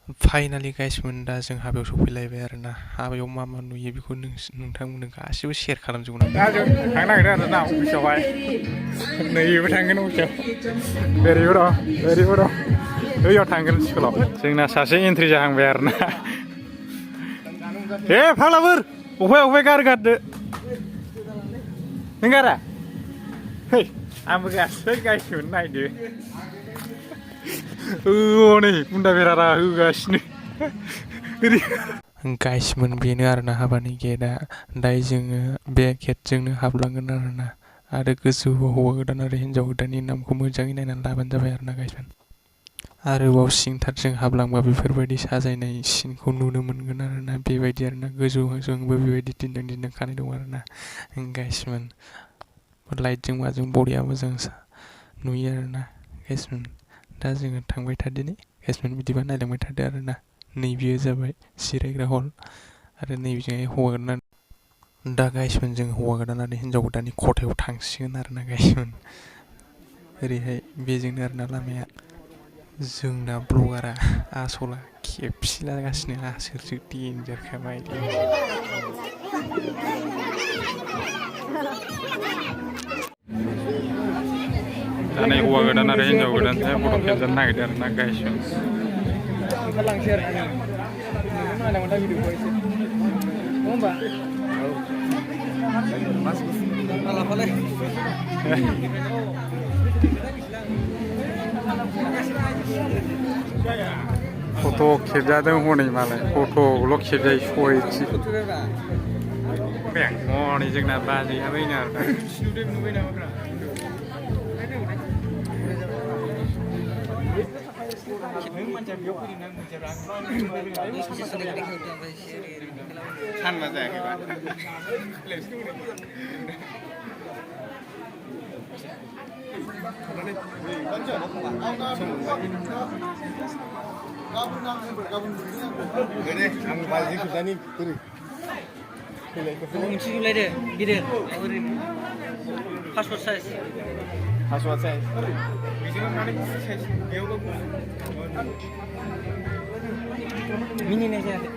Finally गाइसमोन दा जों हाबायाव सफैलायबाय आरोना हाबायाव मा मा नुयो बेखौ नोंथांमोननो गासिबो शेयार खालामजोबगोन दा जों थांनो नागिरदों आरोना अफिसावहाय नैबो थांगोन अफिसाव ओरैबो दं बैयाव थांगोन स्कुलाव जोंना सासे एन्ट्रि जाहांबाय आरोना ए फाग्लाफोर अफाय गारदो नों गारा है आंबो गासै गाइसमोन नायदो नै बुन्दा बेरारा होगासिनो गाइसमोन बेनो आरोना हाबानि गेटआ दायो जोङो बे गेटजोंनो हाबलांगोन आरोना आरो गोजौआव हौवा गोदान आरो हिन्जाव गोदाननि नामखौ मोजाङै नायनानै लाबानो जाबाय आरोना गाइसमोन आरोबाव सिंथारजों हाबलांबा बेफोरबायदि साजायनाय सिनखौ नुनो मोनगोन आरोना बेबायदि आरोना गोजौजोंबो बेबायदि दिन्दों खानाय दं आरोना गाइसमोन लाइटजों माजों बरिया मोजां नुयो आरोना गाइसमोन दा जोङो थांबाय थादिनि गाइसमोन बिदिबा नायलांबाय थादो आरोना नैबेयो जाबाय जिरायग्रा हल आरो नैबेजोंहाय हौवा गोदान दा गाइसमोन जों हौवा गोदान आरो हिन्जाव गोदाननि खथायाव थांसिगोन आरोना गाइसमोन ओरैहाय बेजोंनो आरोना लामाया जोंना ब्लगारा आसला खेबसिलागासिनो आसोरसो देनजारखा बायदि दा नै हौवा गोदान आरो हिन्जाव गोदानजों फट' खेबजानो नागिरदों आरोना गाइसमोन ओंखारलांसै आरो नायलांबाय था भिडिअखौ एसे नङा होमबा मालाबालाय फट' खेबजादों हनै मालाय फट'ल' खेबजायो सयथि हनै जोंना बाजैया बैनो आरोना सानबा जायाखैबा आं बाजै खोथानि बोरै मोनसे नुलायदो गिदिर ओरैनो पासपर्ट साइज मिनिनाय जायाखै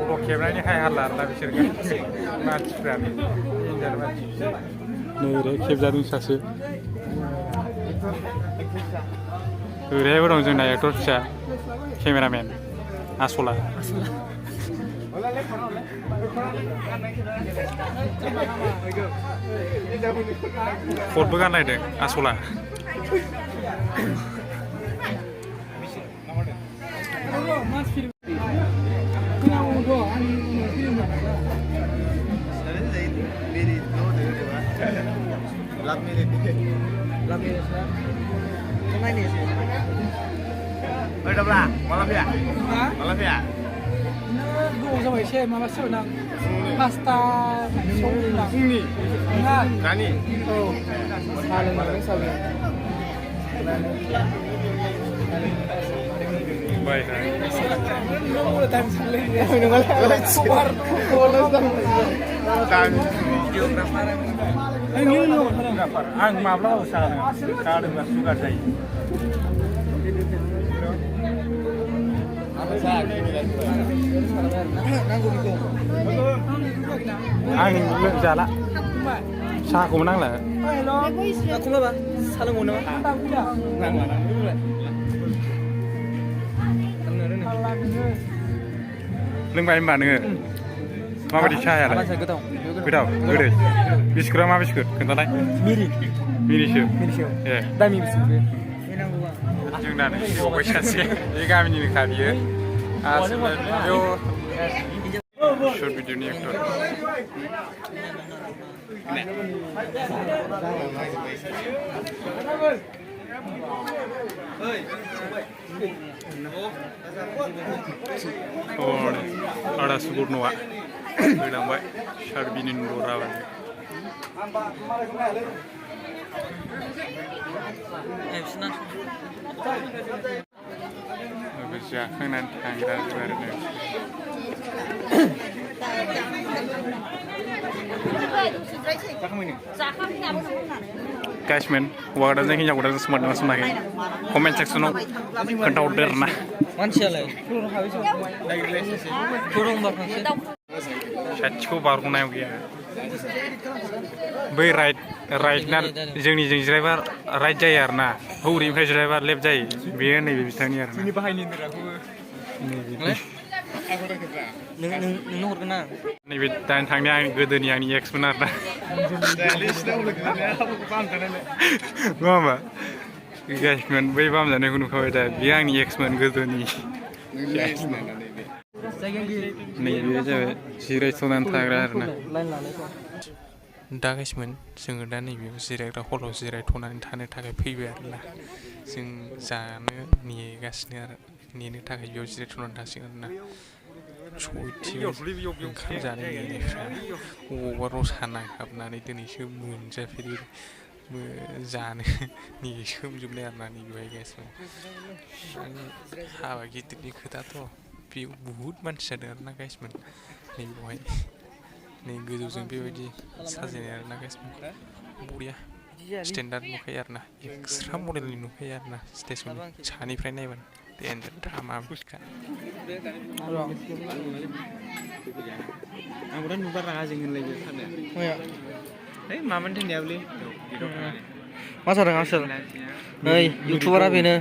फट' खेबनायनि हाय हाल्ला आरोना बिसोर मानसिफ्रानो नै ओरै खेबजादों सासे ओरैहायबो दं जोंना एक्टर फिसा केमेरामेन आसला कटबो गानलायदों आसला malam ya? Gue sama Isya malah senang pasta sonang. Nani? Oh, saling saling. baik Udah time saling ya. Keluar Kami ini lu. Ang maaf lah usaha kalau nggak suka saya Ang lượn già lạ xa cũng năng là Aku lah bang, salah mau nama. lưng bay mà nữa माबायदि साहाया लाय गोथाव गोदै बिस्कुटा मा biscuit खोन्थालाय मिरिसो ए दामि biscuit बे जोंना नै फैबावबाय सासे बे गामिनिनोखा बियो शर्ट भिडिअनि actor ada subur noa bilang baik syarbinin dorawan bisa kan tanggal 2 गाइसमोन हौवा गोदानजों हिन्जाव गोदानजों सोमोन्दोआ सोमाखै कमेन्ट सेक्सनाव खोन्थाहरदो आरोना मानसियालाय साथिखौ बारग'नायाव गैया बै राइटना जोंनिजों जिरायबा राइट जायो आरोना हौरिनिफ्राय जिरायबा लेफ्ट जायो बेयो नैबे बिथांनि आरोना नोंनो हरगोन ना नैबे दानि थांनाया आंनि गोदोनि आंनि एक्समोन आरोना नङा होमबा गाइसमोन बै बामजानायखौ नुखाबाय दा बेयो आंनि एक्समोन गोदोनि नैबे जाबाय जिरायथ'नानै थाग्रा आरोना दा गाइसमोन जोङो दा नैबेयाव जिरायग्रा हलाव जिरायथ'नानै थानो थाखाय फैबाय आरोना जों जानो नेगासिनो आरो नेनो थाखाय बेयाव जिरायथ'नानै थासिगोन आरोना सयथिबो ओंखाम जानाय नेनायफ्रा अबावबा रसा नांहाबनानै दिनैसो मोनजाफेरि जानो नेसोमजोबनाय आरोना नैबेहाय गाइसमोन हाबा गिदिरनि खोथाथ' बेयाव बुहुद मानसि जादों आरोना गाइसमोन नैबेवहाय नै गोजौजों बेबायदि साजायनाय आरोना गाइसमोन बरिया स्टेन्डार्ड नुखायो आरोना एक्सट्रा मडेलनि नुखायो आरोना स्टेजनि सानिफ्राय नायबानो देन्जार थामा बुस्थुखा आंबो दा नुबा रागा जोंगोनलाय थानाया है मामोन थैनायाबोलै मा जादों आसोल नै इउटुबारा बेनो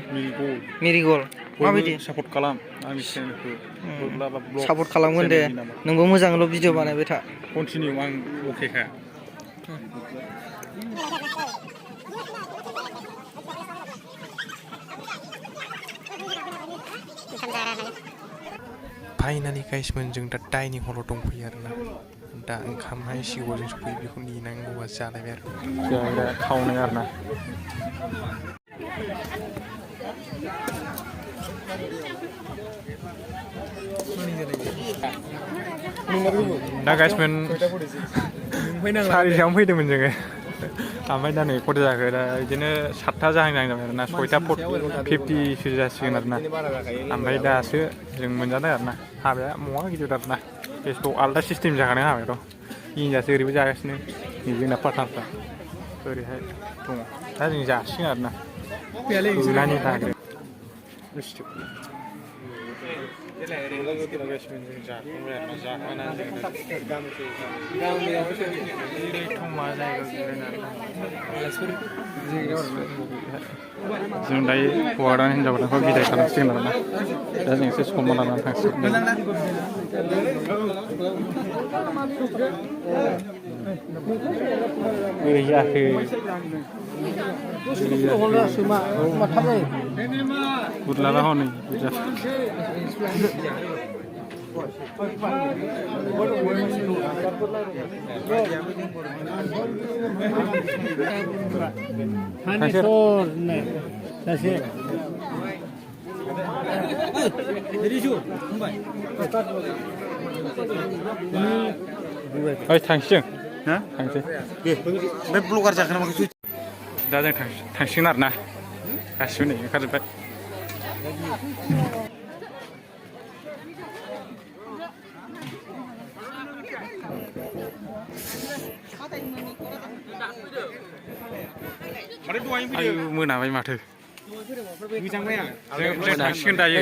मेरिगल माबायदि सापर्ट खालाम आंनि चेनेलखौ सापर्ट खालामगोन दे नोंबो मोजांल' भिडिअ बानायबाय था कन्टिनिउ आं अकेखा फाइनालि गाइसमोन जों दा डाइनिं हलाव दंफैयो आरोना दा ओंखामहाय सिगाङाव जों सफैयो बेखौ नेनांगौआ जालायबाय आरो जाग्रा खावनाय आरोना दा गाइसमोन सारिथायावनो फैदोंमोन जोङो ओमफ्राय दा नै खथा जाखो दा बिदिनो 7था जाहां जाबाय आरोना 6टा 50सो जासिगोन आरोना ओमफ्राय दासो जों मोनजादों आरोना हाबाया महा गिदिर आरोना टेस्टआव आलदा सिस्टेम जाखादों हाबायाथ' इन्डियासो ओरैबो जागासिनो जोंना पार्टनारफ्रा ओरैहाय दङ दा जों जासिगोन आरोना रुनानै जाग्रो जों दायो हौवा गोदान हिन्जाव गोदानखौ बिदाय खालामसिगोन आरोना दा जों एसे सम लानानै थांसिगोन बोरै जाखो गुरलाबा हनै थांसिगोन थांसै बे ब्लगार जागोन नामा दा जों थांसिगोन आरोना गासिबो नै ओंखारजोब्बाय आयु मोनाबाय माथो जों थांसिगोन दायो